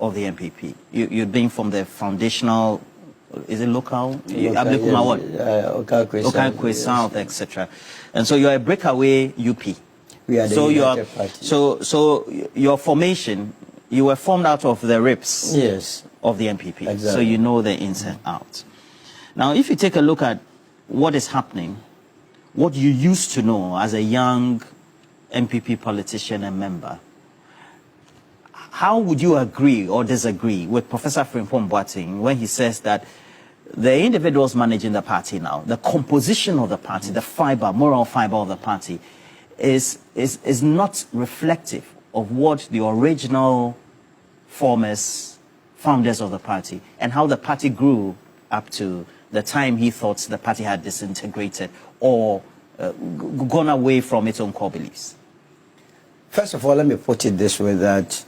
of the NPP. You've been from the foundational, is it local? Okakwe South, etc. And so you're a breakaway UP. We are the United Party. So your formation, you were formed out of the rips of the NPP. Exactly. So you know the ins and outs. Now, if you take a look at what is happening, what you used to know as a young NPP politician and member, how would you agree or disagree with Professor Frimpong Boateng when he says that the individuals managing the party now, the composition of the party, the fiber, moral fiber of the party, is not reflective of what the original founders of the party and how the party grew up to the time he thought the party had disintegrated or gone away from its own core beliefs? First of all, let me put it this way, that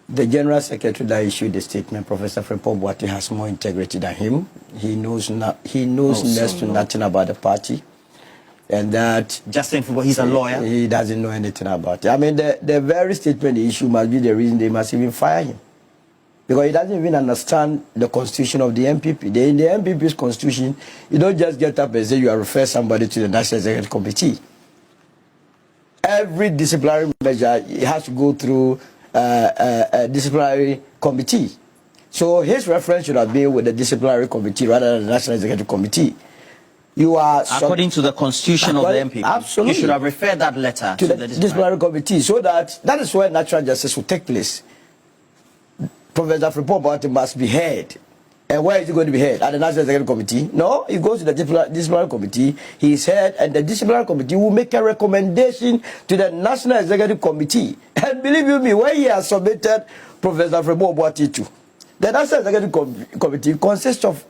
the General Secretary that issued the statement, Professor Frimpong Boateng, has more integrity than him. He knows next to nothing about the party. And that... Justin Frimpong, he's a lawyer. He doesn't know anything about it. I mean, the very statement he issued must be the reason they must even fire him. Because he doesn't even understand the constitution of the NPP. In the NPP's constitution, you don't just get up and say you refer somebody to the National Executive Committee. Every disciplinary measure has to go through a disciplinary committee. So his reference should have been with the disciplinary committee rather than the National Executive Committee. You are according to the constitution of the NPP. Absolutely. You should have referred that letter to the disciplinary committee, so that is where natural justice will take place. Professor Frimpong Boateng must be heard. And where is he going to be heard? At the National Executive Committee? No, he goes to the disciplinary committee, he is heard, and the disciplinary committee will make a recommendation to the National Executive Committee. And believe you me, where he has submitted Professor Frimpong Boateng to, the National Executive Committee consists of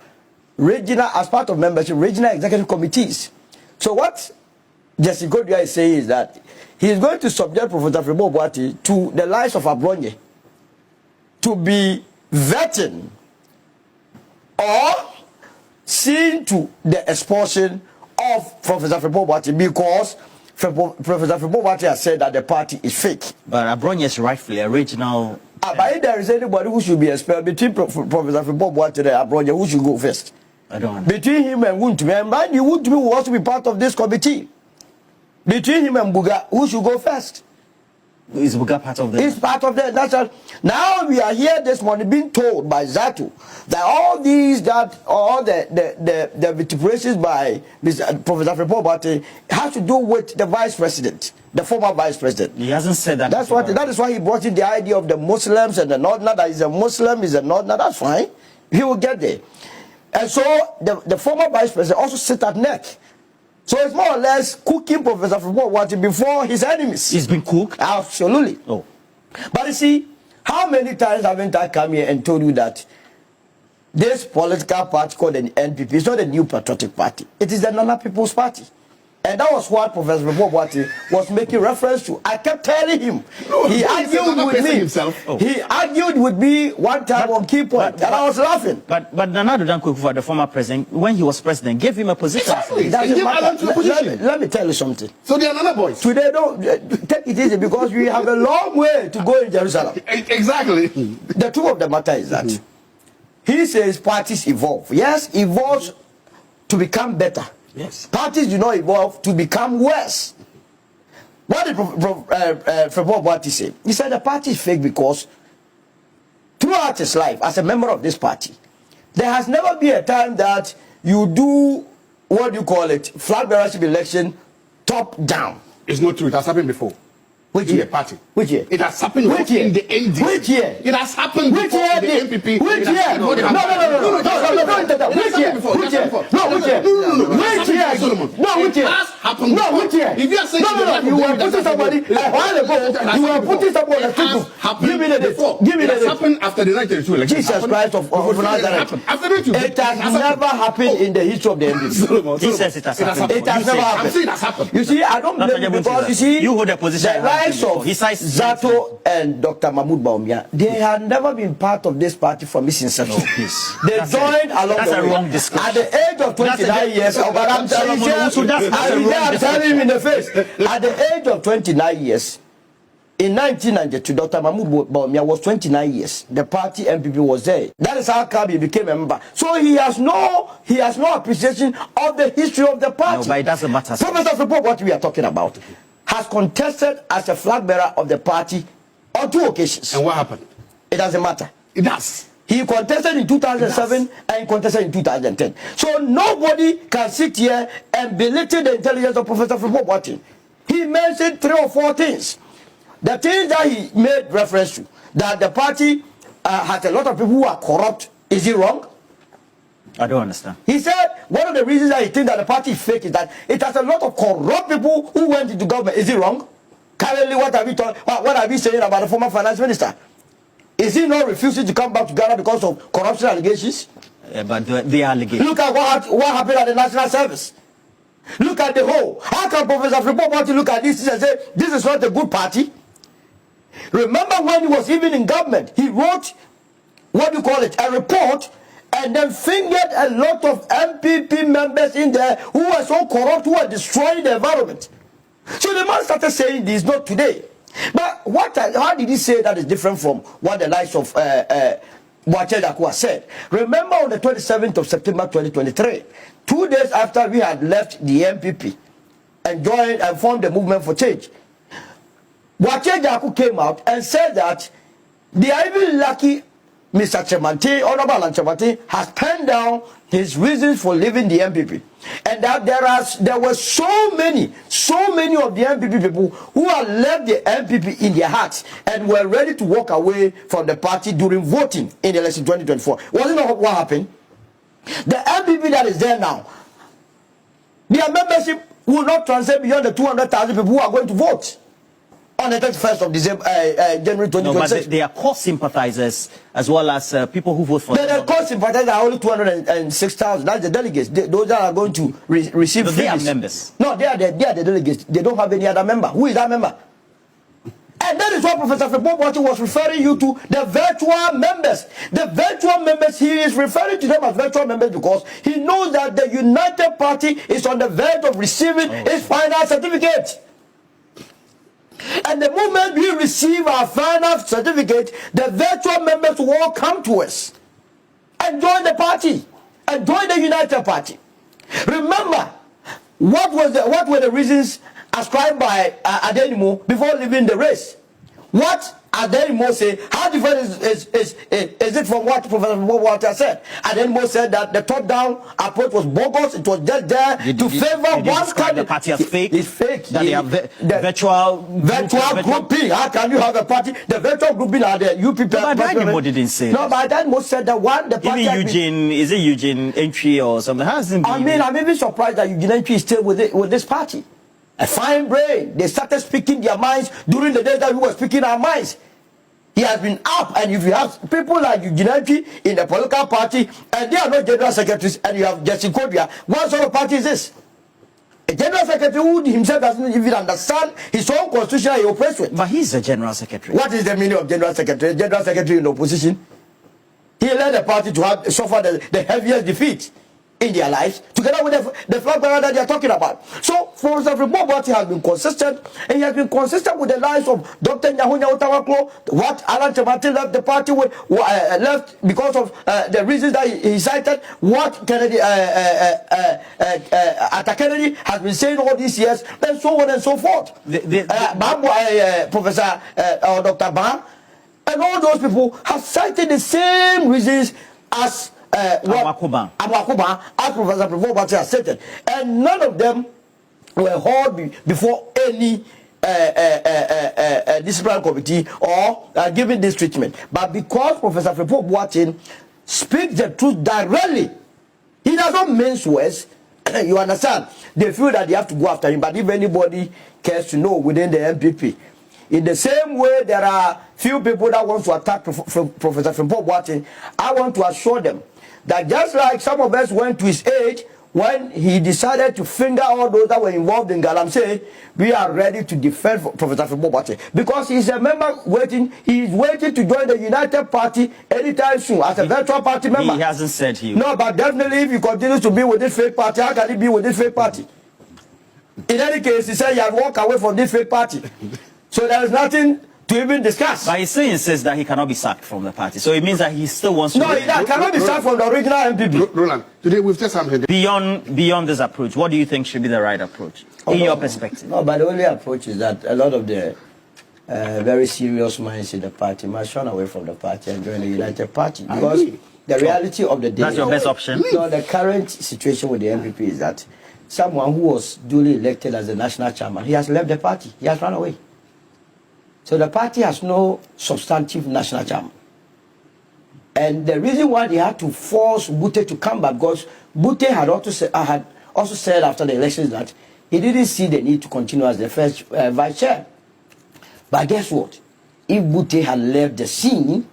regional, as part of membership, regional executive committees. So what Jesse Godwin is saying is that he is going to subject Professor Frimpong Boateng to the likes of Abronye to be vetting or seen to the expulsion of Professor Frimpong Boateng, because Professor Frimpong Boateng has said that the party is fake. But Abronye is rightfully a regional... But if there is anybody who should be expelled between Professor Frimpong Boateng and Abronye, who should go first? I don't know. Between him and Wuntumi, and mind you, Wuntumi will also be part of this committee. Between him and Buga, who should go first? Is Buga part of the... He's part of the national... Now we are here this morning being told by Zato that all these, the vituperations by Professor Frimpong Boateng has to do with the vice president, the former vice president. He hasn't said that. That is why he brought in the idea of the Muslims and the Northerner, that he's a Muslim, he's a Northerner. That's fine. He will get there. And so the former vice president also sit at neck. So it's more or less cooking Professor Frimpong Boateng before his enemies. He's been cooked? Absolutely. Oh. But you see, how many times haven't I come here and told you that this political party called the NPP is not a new patriotic party. It is the Nana People's Party. And that was what Professor Frimpong Boateng was making reference to. I kept telling him. He argued with me. Oh. He argued with me one time on key point, and I was laughing. But Nana Addo Dankwa Akufo-Addo, the former president, when he was president, gave him a position. Exactly. Let me tell you something. So they are Nana boys. Today, don't take it easy, because we have a long way to go in Jerusalem. Exactly. The truth of the matter is that he says parties evolve. Yes, evolves to become better. Yes. Parties do not evolve to become worse. What did Frimpong Boateng say? He said the party is fake because throughout his life as a member of this party, there has never been a time that you do, what do you call it, flag bearership election top down. It's not true. It has happened before. Which in year? The party. Which year? It has happened which year? In the NDC. Which year? It has happened which before year? In the NPP. Which year? No. Which year? Which year? No, which year? Which year? No, which year? It has happened. No, which year? If you are saying no, you were putting somebody a while ago. You were putting somebody on the table. Give me the date. Give me the date. It happened after the 1992 election. Jesus Christ of Nazareth. It has never happened in the history of the NDC. He says it has happened. It has never happened. I'm saying it has happened. You see, I don't blame you, because you see, you hold a position. the rise of Zato and Dr. Mahmoud Bawumia, they had never been part of this party from its inception. They joined along the way. That's a wrong discussion. At the age of 29 years, I'm telling him in the face. At the age of 29 years, In 1992, Dr. Mahmoud Bawumia was 29 years. The party NPP was there. That is how come he became a member. So he has no appreciation of the history of the party. No, but it doesn't matter. Professor Frimpong, what we are talking about, has contested as a flag bearer of the party on 2 occasions. And what happened? It doesn't matter. It does. He contested in 2007 and contested in 2010. So nobody can sit here and belittle the intelligence of Professor Frimpong. He mentioned 3 or 4 things. The things that he made reference to, that the party has a lot of people who are corrupt, is he wrong? I don't understand. He said one of the reasons that he thinks that the party is fake is that it has a lot of corrupt people who went into government. Is he wrong? Currently, what are we saying about the former finance minister? Is he not refusing to come back to Ghana because of corruption allegations? But they are allegations. Look at what happened at the National Service. Look at the whole. How can Professor Frimpong want to look at this and say this is not a good party? Remember when he was even in government, he wrote, a report, and then fingered a lot of NPP members in there who were so corrupt, who were destroying the environment. So the man started saying this, not today. But how did he say that is different from what the likes of Boakye Dakuwa said? Remember on the 27th of September 2023, 2 days after we had left the NPP and joined and formed the Movement for Change, Boakye Dakuwa came out and said that they are even lucky Mr. Chemante, Honorable Alan Chemante, has penned down his reasons for leaving the NPP. And that there were so many of the NPP people who had left the NPP in their hearts and were ready to walk away from the party during voting in the election 2024. Wasn't that what happened? The NPP that is there now, their membership will not transcend beyond the 200,000 people who are going to vote on the 31st of December, January 2026. No, but they are core sympathizers as well as people who vote for them. The core sympathizers are only 206,000. That's the delegates. Those that are going to receive freebies. They are members. No, they are the delegates. They don't have any other member. Who is that member? And that is what Professor Frimpong was referring you to, the virtual members. The virtual members, he is referring to them as virtual members because he knows that the United Party is on the verge of receiving its final certificate. And the moment we receive our final certificate, the virtual members will all come to us and join the party and join the United Party. Remember, what were the reasons ascribed by Adenimo before leaving the race? What Adenimo say? How different is it from what Professor Walter said? Adenimo said that the top-down approach was bogus. It was just there to favor one candidate. The party as fake. It's fake. That they have virtual grouping. How can you have a party? The virtual grouping are the UPP. No, but Adenimo didn't say. No, but Adenimo said that one. The party. Even Eugene, is it Eugene Entry or something? I'm even surprised that Eugene Entry is still with this party. A fine brain. They started speaking their minds during the days that we were speaking our minds. He has been up, and if you have people like Eugene Entry in the political party, and they are not general secretaries, and you have Jesse Kodria, what sort of party is this? A general secretary who himself doesn't even understand his own constitution he operates with. But he's a general secretary. What is the meaning of general secretary? A general secretary in opposition? He led the party to suffer the heaviest defeat in their lives, together with the flag bearer that they are talking about. So, Professor Frimpong has been consistent, and he has been consistent with the lives of Dr. Nyahunya Otawaklo, what Alan Chemante left the party with, left because of the reasons that he cited, what Kennedy, Atta Kennedy has been saying all these years, and so on and so forth. Professor Dr. Ban, and all those people have cited the same reasons as Awakuba, as Professor Frimpong has stated, and none of them were held before any disciplinary committee or given this treatment. But because Professor Frimpong speaks the truth directly, he does not mince words. You understand? They feel that they have to go after him. But if anybody cares to know within the NPP, in the same way there are few people that want to attack Professor Frimpong, I want to assure them that just like some of us went to his aid when he decided to finger all those that were involved in Galamsey, we are ready to defend Professor Frimpong because he's a member waiting. He is waiting to join the United Party anytime soon as a virtual party member. He hasn't said he. No, but definitely if he continues to be with this fake party, how can he be with this fake party? In any case, he said he had walked away from this fake party. So there is nothing to even discuss. But he still insists that he cannot be sacked from the party. So it means that he still wants to... No, he cannot be sacked from the original MPP. Roland, today we've just something. Beyond this approach, what do you think should be the right approach, in your perspective? No, but the only approach is that a lot of the very serious minds in the party must run away from the party and join the United Party. Because the reality of the day... That's your best option? No, the current situation with the NPP is that someone who was duly elected as the national chairman, he has left the party. He has run away. So the party has no substantive national chairman. And the reason why they had to force Bute to come back, because Bute had also said after the elections that he didn't see the need to continue as the first vice chair. But guess what? If Bute had left the scene,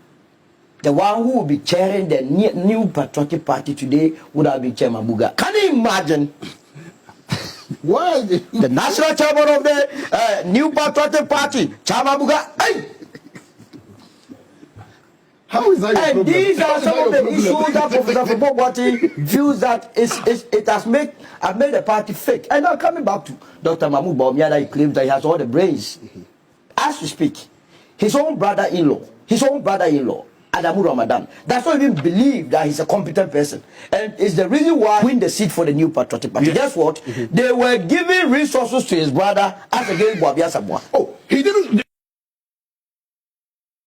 the one who would be chairing the new patriotic party today would have been Chairman Buga. Can you imagine? Why? The national chairman of the new patriotic party, Chairman Buga. Hey! How is that your And problem? these are some of the issues that Professor Fubogwati feels that it has made the party fake. And now coming back to Dr. Mahmoud Bawumia, he claims that he has all the brains. As we speak, his own brother-in-law, Adamu Ramadan, does not even believe that he's a competent person. And it's the reason why he win the seat for the new patriotic party. Guess what? They were giving resources to his brother as against Bwabia Sabwa. Oh, he didn't...